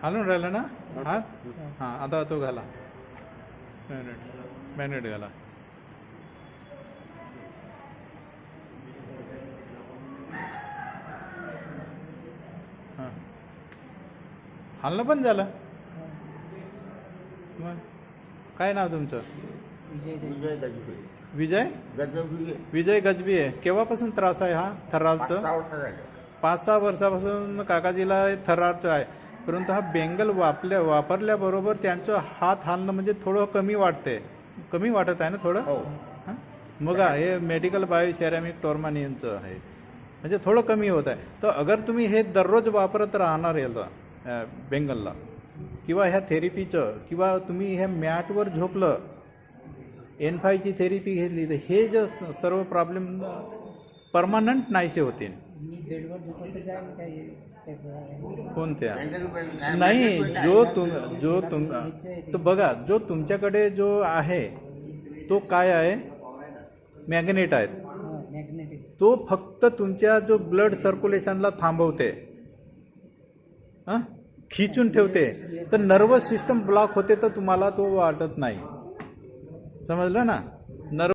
हालून राहिला ना हात. हां आता तो घाला मॅग्नेट घाला. हां हालणं पण झालं. मग काय नाव तुमचं? विजय विजय गजबी आहे. केव्हापासून त्रास आहे हा थरारचं? 5-6 वर्षापासून काकाजीला थरारचं आहे. परंतु हा बेंगल वापरल्याबरोबर त्यांचं हात हालणं म्हणजे थोडं कमी वाटते. कमी वाटत आहे ना थोडं? हां मग हे मेडिकल बायो सेरॅमिक टॉर्मानियनचं आहे म्हणजे थोडं कमी होत आहे. तर अगर तुम्ही हे दररोज वापरत राहणार याला बेंगलला किंवा ह्या थेरपीचं किंवा तुम्ही ह्या मॅटवर झोपलं N5ची थेरपी घेतली तर हे जे सर्व प्रॉब्लेम परमनंट नाहीसे होतील. कोणत्या नाही जो तर बघा जो तुमच्याकडे जो आहे तो काय आहे मॅग्नेट आहे. तो फक्त तुमच्या जो ब्लड सर्क्युलेशनला थांबवते खिचून ठेवते. तर नर्वस सिस्टम ब्लॉक होते तर तुम्हाला तो वाटत नाही. समजलं ना.